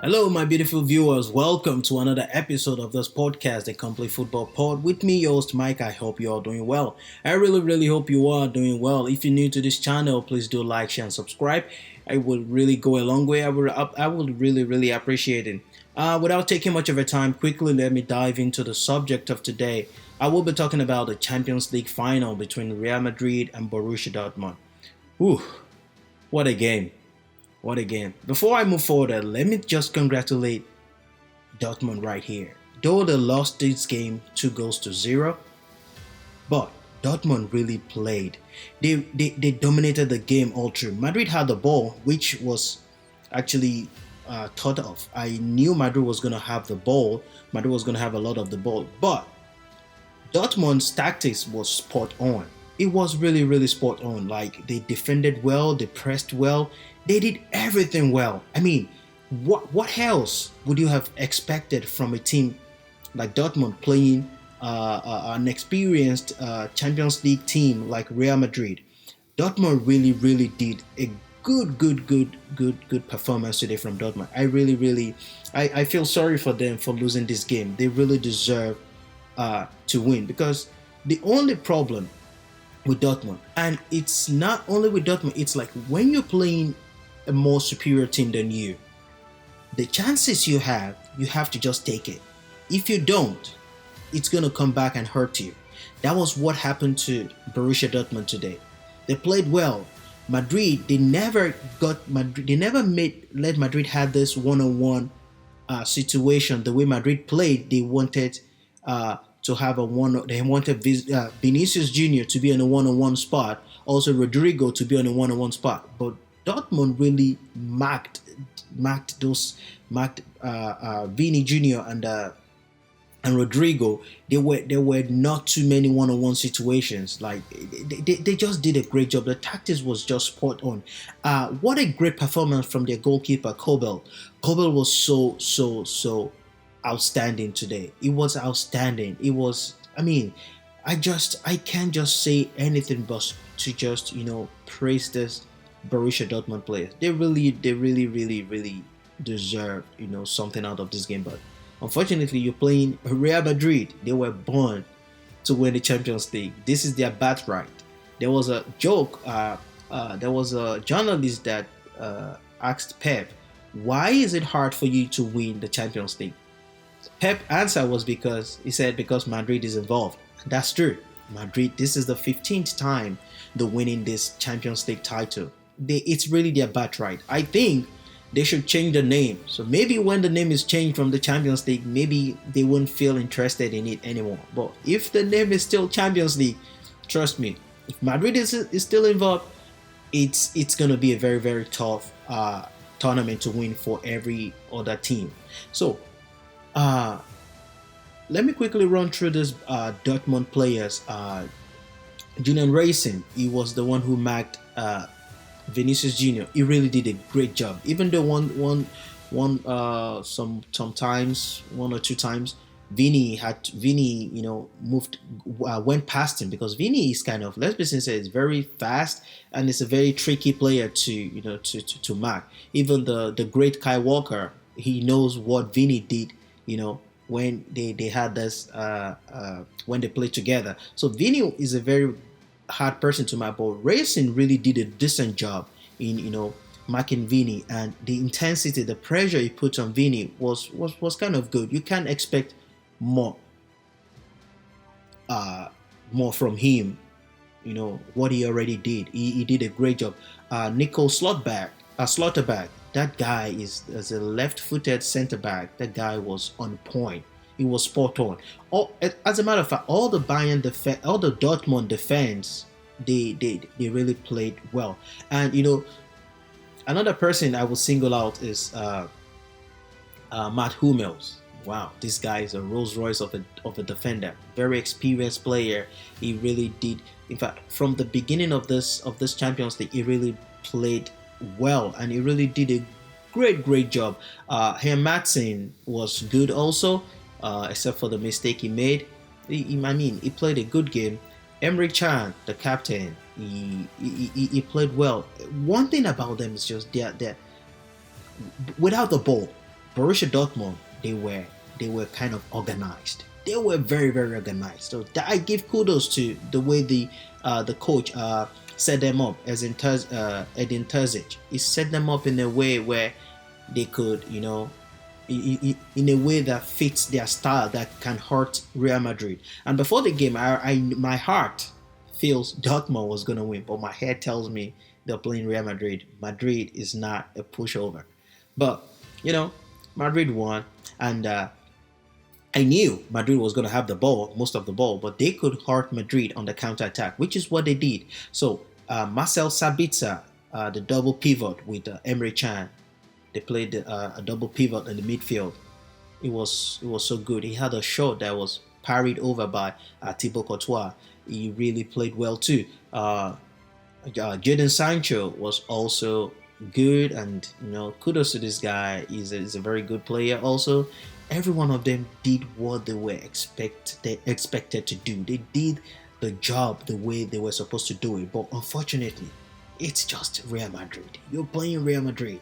Hello, my beautiful viewers. Welcome to another episode of this podcast, The Complete Football Pod. With me, your host Mike. I hope you are doing well. I really hope you are doing well. If you're new to this channel, please do like, share, and subscribe. I would really go a long way. I would really appreciate it. Without taking much of your time, quickly let me dive into the subject of today. I will be talking about the Champions League final between Real Madrid and Borussia Dortmund. Whew, what a game! What a game. Before I move forward, let me just congratulate Dortmund right here. Though they lost this game 2-0, but Dortmund really played. They dominated the game all through. Madrid had the ball, which was actually thought of. I knew Madrid was going to have the ball. Madrid was going to have a lot of the ball. But Dortmund's tactics was spot on. It was really spot on. Like, they defended well, they pressed well, they did everything well. I mean, what else would you have expected from a team like Dortmund playing an experienced Champions League team like Real Madrid? Dortmund really did a good performance today from Dortmund. I feel sorry for them for losing this game. They really deserve to win, because the only problem with Dortmund, and it's not only with Dortmund, it's like when you're playing a more superior team than you, the chances you have to just take it. If you don't, it's going to come back and hurt you. That was what happened to Borussia Dortmund today. They played well. Madrid, they never let Madrid have this one-on-one situation. The way Madrid played, they wanted to have they wanted Vinícius Jr to be on a one-on-one spot, also Rodrigo to be on a one-on-one spot. But Dortmund really marked Vini Jr and Rodrigo. There were not too many one-on-one situations. Like, they just did a great job. The tactics was just spot on. What a great performance from their goalkeeper Kobel. Kobel was so outstanding today. It was outstanding. It was, I mean, I can't just say anything but to just praise this Borussia Dortmund players. They really deserve something out of this game. But unfortunately, you're playing Real Madrid. They were born to win the Champions League. This is their birthright. There was a joke. There was a journalist that asked Pep, "Why is it hard for you to win the Champions League?" Pep answer was because Madrid is involved. That's true. Madrid, this is the 15th time they're winning this Champions League title. It's really their birthright. I think they should change the name. So maybe when the name is changed from the Champions League, maybe they won't feel interested in it anymore. But if the name is still Champions League, trust me, if Madrid is still involved, it's going to be a very tough tournament to win for every other team. So let me quickly run through this Dortmund players. Julian Racing, he was the one who marked Vinícius Jr. He really did a great job. Even though sometimes one or two times Vini went past him, because Vini is kind of, let's be sincere, is very fast and it's a very tricky player to mark. Even the great Kai Walker, he knows what Vini did when they had this when they played together. So Vini is a very hard person to mark, but Racing really did a decent job in marking Vini, and the intensity, the pressure he put on Vini was kind of good. You can't expect more from him. What he already did. He did a great job. Nico Slotterback, that guy is as a left-footed centre back. That guy was on point. He was spot on. As a matter of fact, all the Dortmund defense, they really played well. And another person I will single out is Matt Hummels. Wow, this guy is a Rolls Royce of a defender. Very experienced player. He really did. In fact, from the beginning of this Champions League, he really played well, and he really did a great job. Matson was good also, except for the mistake he made. He played a good game. Emre Can, the captain, he played well. One thing about them is just they're without the ball, Borussia Dortmund, they were kind of organized. They were very very organized. So that I give kudos to the way the coach set them up, as in Edin Terzic. He set them up in a way where they could, in a way that fits their style that can hurt Real Madrid. And before the game, my heart feels Dortmund was gonna win, but my head tells me they're playing Real Madrid. Madrid is not a pushover, but you know, Madrid won, and I knew Madrid was going to have the ball, most of the ball, but they could hurt Madrid on the counter attack, which is what they did. So Marcel Sabitzer, the double pivot with Emre Can, they played a double pivot in the midfield. It was so good. He had a shot that was parried over by Thibaut Courtois. He really played well too. Jadon Sancho was also good, and kudos to this guy. He's a very good player. Also, every one of them did what they were expected to do. They did the job the way they were supposed to do it. But unfortunately, it's just Real Madrid. You're playing Real Madrid.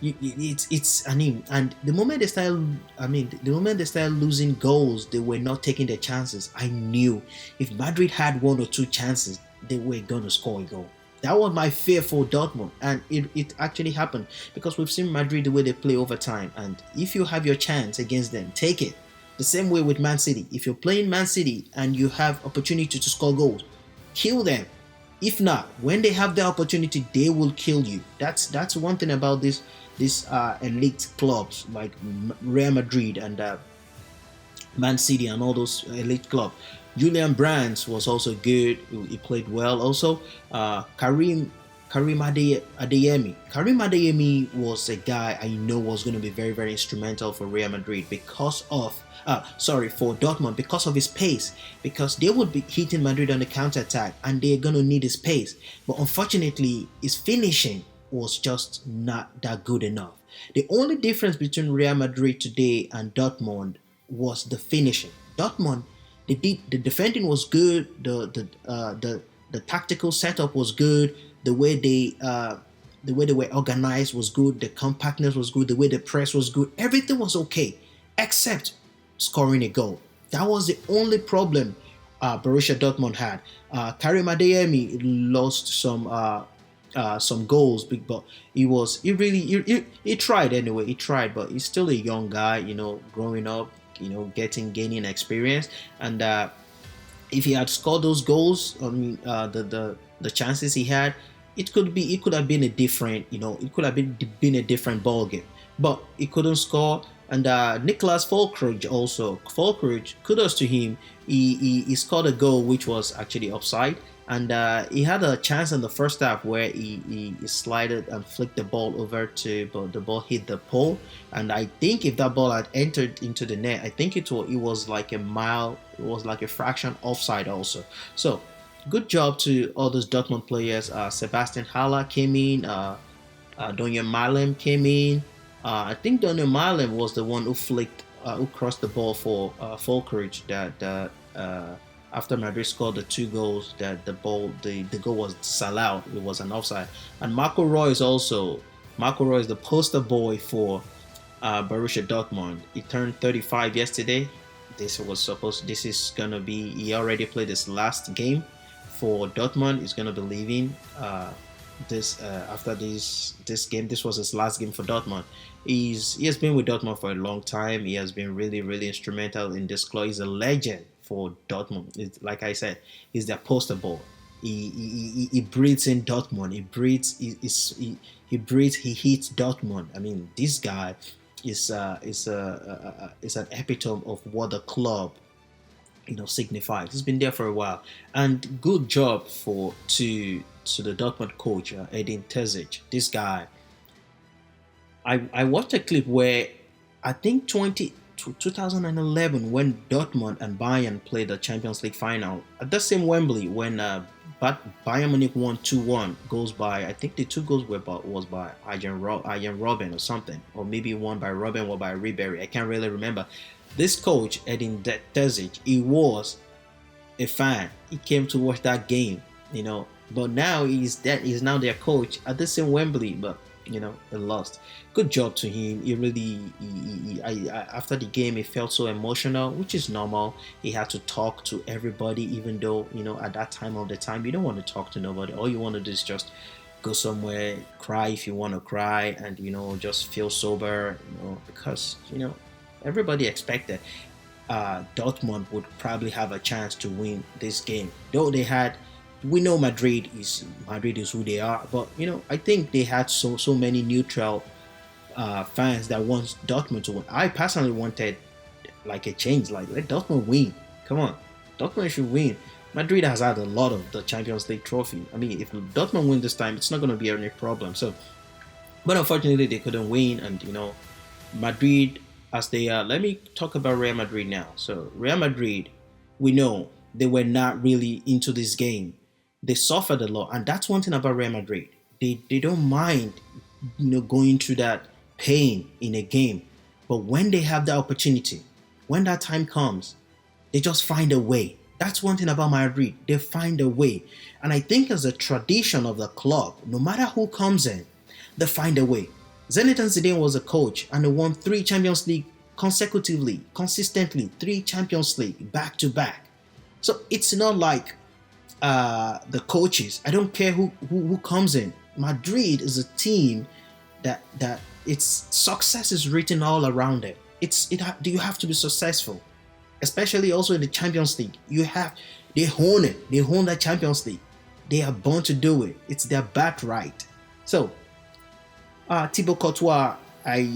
And the moment they started losing goals, they were not taking their chances. I knew if Madrid had one or two chances, they were gonna score a goal. That was my fear for Dortmund, and it actually happened, because we've seen Madrid the way they play over time. And if you have your chance against them, take it. The same way with Man City. If you're playing Man City and you have opportunity to score goals, kill them. If not, when they have the opportunity, they will kill you. That's one thing about these elite clubs like Real Madrid and Man City and all those elite clubs. Julian Brands was also good. He played well. Also, Karim Adeyemi. Karim Adeyemi was a guy I know was going to be very, very instrumental for Real Madrid for Dortmund, because of his pace. Because they would be hitting Madrid on the counter attack, and they're going to need his pace. But unfortunately, his finishing was just not that good enough. The only difference between Real Madrid today and Dortmund was the finishing. Dortmund, the defending was good. The tactical setup was good. The way they were organized was good. The compactness was good. The way the press was good. Everything was okay, except scoring a goal. That was the only problem Borussia Dortmund had. Karim Adeyemi lost some goals, but he tried anyway. He tried, but he's still a young guy, growing up, gaining experience. And if he had scored those goals, the chances he had, it could have been a different, it could have been a different ball game. But he couldn't score. And Nicolas Fulkrug, kudos to him. He scored a goal which was actually offside. And he had a chance in the first half where he slided and flicked the ball over but the ball hit the pole. And I think if that ball had entered into the net, I think it was like a fraction offside also. So good job to all those Dortmund players. Sebastian Haller came in. Donyell Malen came in. I think Donyell Malen was the one who crossed the ball for Fulkrug that after Madrid scored the two goals, that the goal was disallowed. It was an offside. And Marco Reus is the poster boy for Borussia Dortmund. He turned 35 yesterday. He already played his last game for Dortmund. He's gonna be leaving after this game. This was his last game for Dortmund. He has been with Dortmund for a long time. He has been really, really instrumental in this club. He's a legend for Dortmund. Like I said, he's their poster boy. He breathes in Dortmund. He hits Dortmund. I mean, this guy is an epitome of what the club signifies. He's been there for a while, and good job to the Dortmund coach, Edin Terzic. This guy, I watched a clip where I think 2011 when Dortmund and Bayern played the Champions League final at the same Wembley, when Bayern Munich won 2-1, goals by, I think the two goals was by Arjen Robben or something, or maybe one by Robben or by Ribéry. I can't really remember. This coach, Edin Terzic, he was a fan. He came to watch that game, but now he's now their coach at the same Wembley. But they lost. Good job to him. He really, after the game, he felt so emotional, which is normal. He had to talk to everybody, even though at that time of the time you don't want to talk to nobody. All you want to do is just go somewhere, cry if you want to cry, and just feel sober. Because everybody expected Dortmund would probably have a chance to win this game. Though we know Madrid is who they are, but I think they had so many neutral fans that want Dortmund to win. I personally wanted like a change, like let Dortmund win. Come on, Dortmund should win. Madrid has had a lot of the Champions League trophy. I mean, if Dortmund win this time, it's not going to be any problem. So, but unfortunately, they couldn't win, and Madrid, as they are. Let me talk about Real Madrid now. So, Real Madrid, we know they were not really into this game. They suffered a lot, and that's one thing about Real Madrid. They don't mind, going through that pain in a game, but when they have the opportunity, when that time comes, they just find a way. That's one thing about Madrid. They find a way. And I think as a tradition of the club, no matter who comes in, they find a way. Zinedine Zidane was a coach and they won 3 Champions League consecutively, consistently, 3 Champions League back to back. So it's not like the coaches. I don't care who comes in. Madrid is a team that its success is written all around it. You have to be successful. Especially also in the Champions League, they own it. They own the Champions League. They are born to do it. It's their birthright. So, Thibaut Courtois, I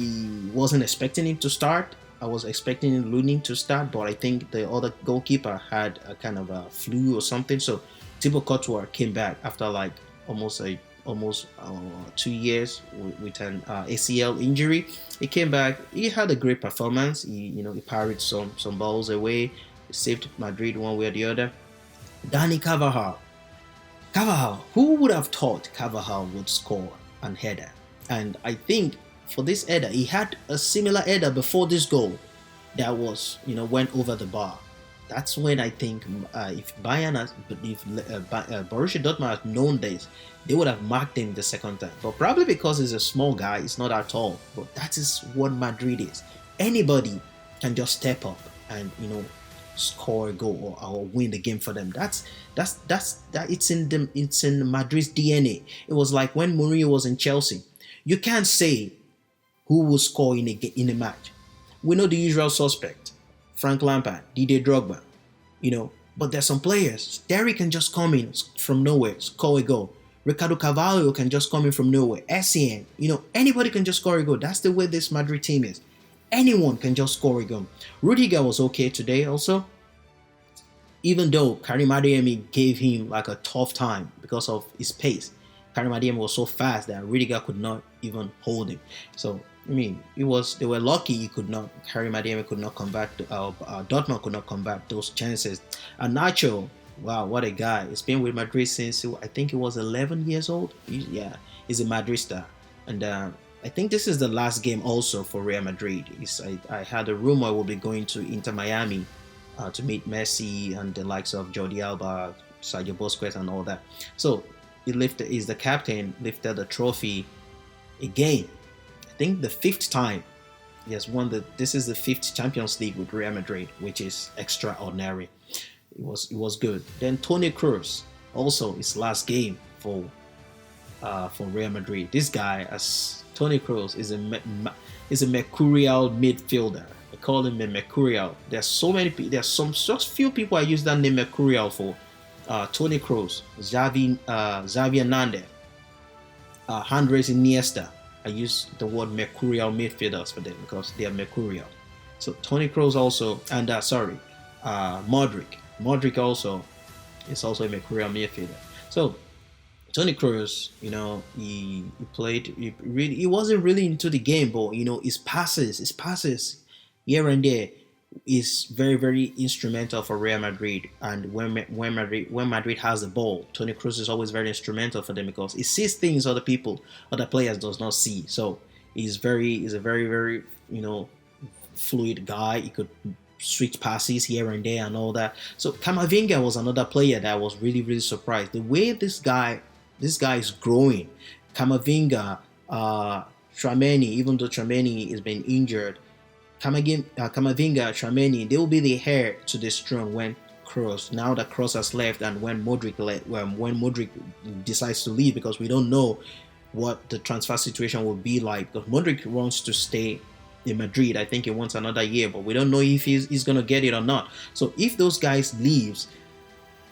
wasn't expecting him to start. I was expecting Lunin to start, but I think the other goalkeeper had a kind of a flu or something. So, Thibaut Courtois came back after like almost 2 years with an ACL injury. He came back. He had a great performance. He parried some balls away. He saved Madrid one way or the other. Dani Carvajal. Who would have thought Carvajal would score an header? And I think for this header, he had a similar header before this goal that was went over the bar. That's when I think if Borussia Dortmund had known this, they would have marked him the second time. But probably because he's a small guy, he's not that tall. But that is what Madrid is. Anybody can just step up and score a goal or win the game for them. That's it's in Madrid's DNA. It was like when Mourinho was in Chelsea. You can't say who will score in a match. We know the usual suspect. Frank Lampard, Didier Drogba, but there's some players. Terry can just come in from nowhere, score a goal. Ricardo Carvalho can just come in from nowhere. Essien, anybody can just score a goal. That's the way this Madrid team is. Anyone can just score a goal. Rudiger was okay today also, even though Karim Adeyemi gave him like a tough time because of his pace. Karim Adeyemi was so fast that Rudiger could not even hold him. So they were lucky Karim Adeyemi could not convert, Dortmund could not convert those chances. And Nacho, wow, what a guy. He's been with Madrid since, I think he was 11 years old. He's a Madrid star. And I think this is the last game also for Real Madrid. I had a rumor we'll be going to Inter Miami to meet Messi and the likes of Jordi Alba, Sergio Busquets and all that. So he's the captain, lifted the trophy again. I think the 5th time he has won this is the 5th Champions League with Real Madrid, which is extraordinary. It was good. Then Toni Kroos, also his last game for Real Madrid. This guy, as Toni Kroos, is a mercurial midfielder. I call him a mercurial. There's such few people I use that name mercurial for. Toni Kroos, Xavi Hernandez, Andres Iniesta. I use the word mercurial midfielders for them because they are mercurial. So Toni Kroos also, and Modric. Modric also is also a mercurial midfielder. So Toni Kroos, he played. He wasn't really into the game, but his passes here and there is very, very instrumental for Real Madrid. And when Madrid has the ball, Toni Kroos is always very instrumental for them because he sees things other players does not see. So he's a very, very fluid guy. He could switch passes here and there and all that. So Camavinga was another player that I was really, really surprised. The way this guy is growing. Camavinga uh, Trameni, even though Trameni has been injured, Kamavinga, Trameni, they will be the heir to this throne when now that Kroos has left, and when Modric decides to leave, because we don't know what the transfer situation will be like. Because Modric wants to stay in Madrid. I think he wants another year, but we don't know if he's gonna get it or not. So if those guys leaves,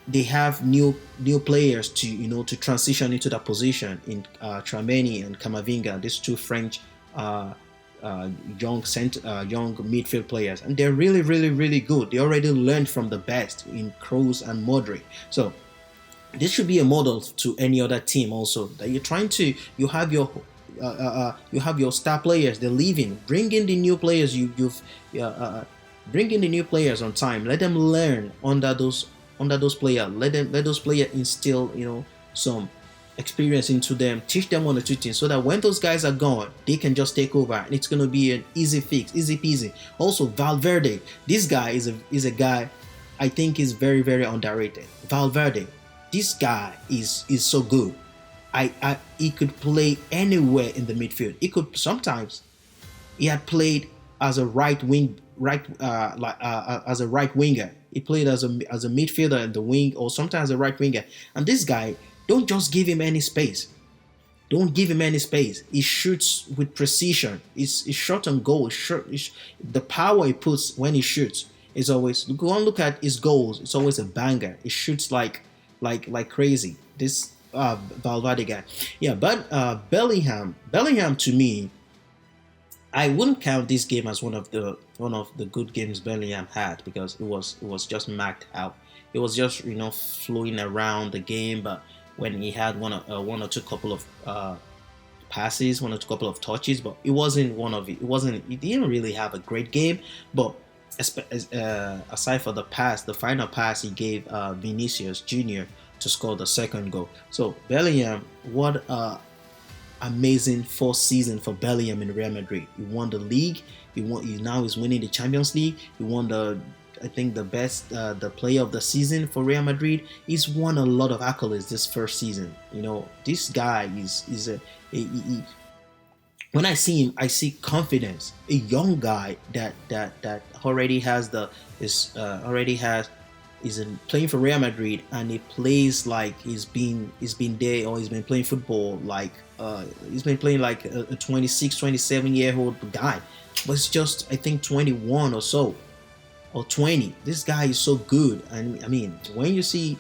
they have new players to to transition into that position in Trameni and Kamavinga, these two French uh, young midfield players, and they're really really good. They already learned from the best in Kroos and Modric. So this should be a model to any other team also, that you're trying to you have your star players, they're leaving, bring in the new players, you've bring in the new players on time, let them learn under those players, let those players instill some experience into them, teach them one or two things, so that when those guys are gone, they can just take over and it's going to be an easy fix, easy peasy. Also Valverde, this guy is a guy I think is very very underrated. Valverde, this guy is so good. He could play anywhere in the midfield. He could sometimes he had played as a as a right winger. He played as a midfielder in the wing, or sometimes a right winger. And this guy, don't just give him any space. Don't give him any space. He shoots with precision. His shot on goal. The power he puts when he shoots is always. Go and look at his goals. It's always a banger. He shoots like crazy. This Valverde guy, yeah. But Bellingham to me, I wouldn't count this game as one of the good games Bellingham had, because it was just marked out. It was just flowing around the game, but when he had one or two couple of passes, one or two couple of touches, but it wasn't one of it. It wasn't. He didn't really have a great game, but aside for the pass, the final pass he gave Vinícius Jr. to score the second goal. So Bellingham, what amazing fourth season for Bellingham in Real Madrid. He won the league. He now is winning the Champions League. He won I think the best the player of the season for Real Madrid. He's won a lot of accolades this first season. This guy is when I see him, I see confidence. A young guy that already has is in playing for Real Madrid, and he plays like he's been there, or he's been playing football like he's been playing like a 26, 27-year-old guy, but it's just I think 21 or so, or 20. This guy is so good, and I mean when you see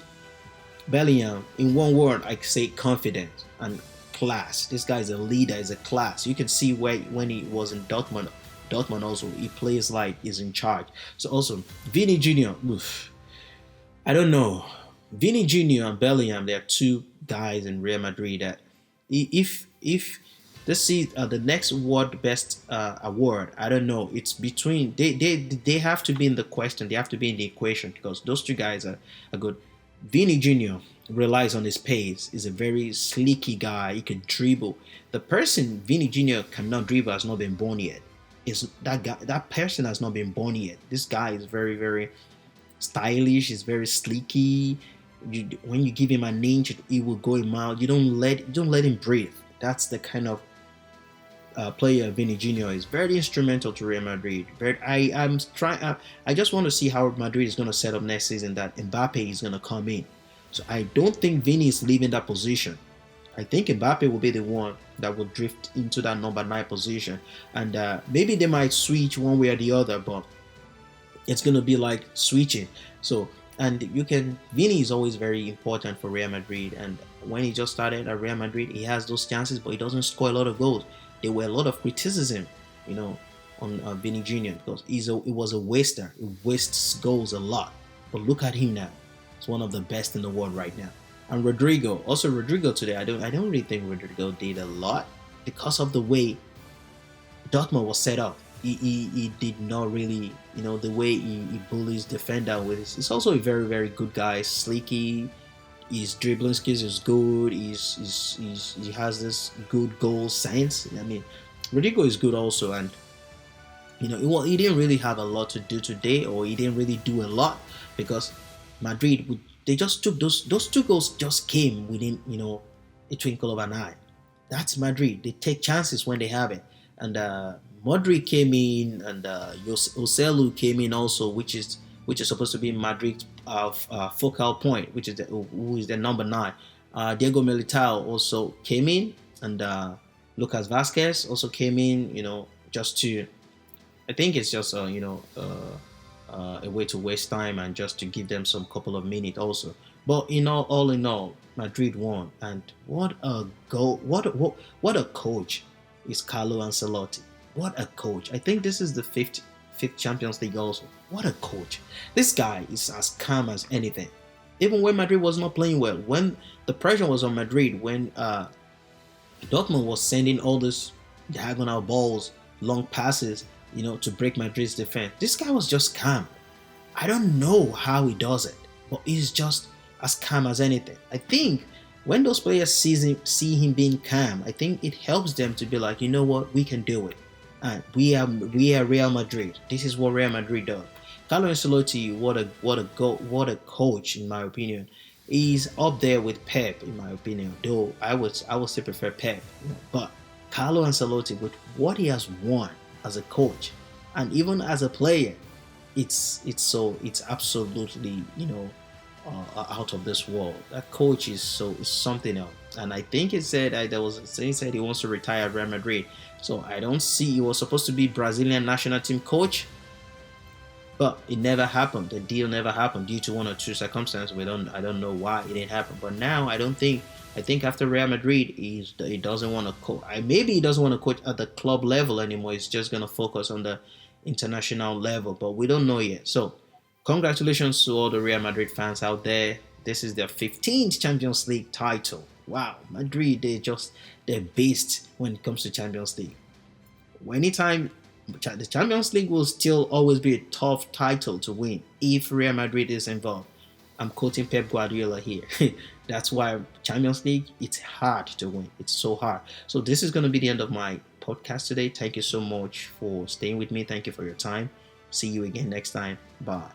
Bellingham, in one word I say confidence and class. This guy is a leader, is a class. You can see when he was in Dortmund also he plays like he's in charge. So also Vini Jr. I don't know. Vini Jr. and Bellingham, they are two guys in Real Madrid that if this is the next world best award, I don't know. It's between they have to be in the question. They have to be in the equation, because those two guys are good. Vini Jr. relies on his pace. He's a very sleeky guy. He can dribble. The person Vini Jr. cannot dribble has not been born yet. Is that guy? That person has not been born yet. This guy is very very stylish. He's very sleeky. When you give him an inch, he will go a mile. You don't let him breathe. That's the kind of player Vini Jr. is. Very instrumental to Real Madrid. I just want to see how Madrid is going to set up next season. That Mbappe is going to come in. So I don't think Vini is leaving that position. I think Mbappe will be the one that will drift into that number 9 position, and maybe they might switch one way or the other, but it's going to be like switching. So, and Vini is always very important for Real Madrid, and when he just started at Real Madrid, he has those chances, but he doesn't score a lot of goals. There were a lot of criticism, on Vini Jr. because it was a waster. He wastes goals a lot. But look at him now. He's one of the best in the world right now. And Rodrigo today, I don't really think Rodrigo did a lot, because of the way Dortmund was set up. He did not really, the way he bullies defender with his. He's also a very very good guy, sleeky. His dribbling skills is good. He has this good goal sense. I mean, Rodrigo is good also, and he didn't really have a lot to do today, or he didn't really do a lot, because Madrid, they just took those 2 goals just came within a twinkle of an eye. That's Madrid. They take chances when they have it. And Modric came in, and Oselu came in also, which is supposed to be Madrid's focal point, which is who is the number 9. Diego Militao also came in, and Lucas Vasquez also came in. Just to, I think it's just a way to waste time and just to give them some couple of minutes also. But all in all, Madrid won, and what a goal! What a coach is Carlo Ancelotti. What a coach! I think this is the fifth Champions League also. What a coach! This guy is as calm as anything. Even when Madrid was not playing well, when the pressure was on Madrid, when Dortmund was sending all these diagonal balls, long passes, to break Madrid's defense, this guy was just calm. I don't know how he does it, but he's just as calm as anything. I think when those players see him being calm, I think it helps them to be like, you know what, we can do it. And we are Real Madrid. This is what Real Madrid does. Carlo Ancelotti, what a coach, in my opinion. He's up there with Pep, in my opinion. Though I would still prefer Pep, but Carlo Ancelotti, with what he has won as a coach and even as a player, it's absolutely out of this world. That coach is something else. And I think he said he said he wants to retire at Real Madrid. So I don't see, he was supposed to be Brazilian national team coach, but it never happened. The deal never happened due to one or two circumstances. I don't know why it didn't happen. But now I think after Real Madrid, he doesn't want to coach. Maybe he doesn't want to coach at the club level anymore. He's just gonna focus on the international level, but we don't know yet. So congratulations to all the Real Madrid fans out there. This is their 15th Champions League title. Wow, Madrid, they're beasts when it comes to Champions League. Anytime, the Champions League will still always be a tough title to win if Real Madrid is involved. I'm quoting Pep Guardiola here. That's why Champions League, it's hard to win. It's so hard. So this is going to be the end of my podcast today. Thank you so much for staying with me. Thank you for your time. See you again next time. Bye.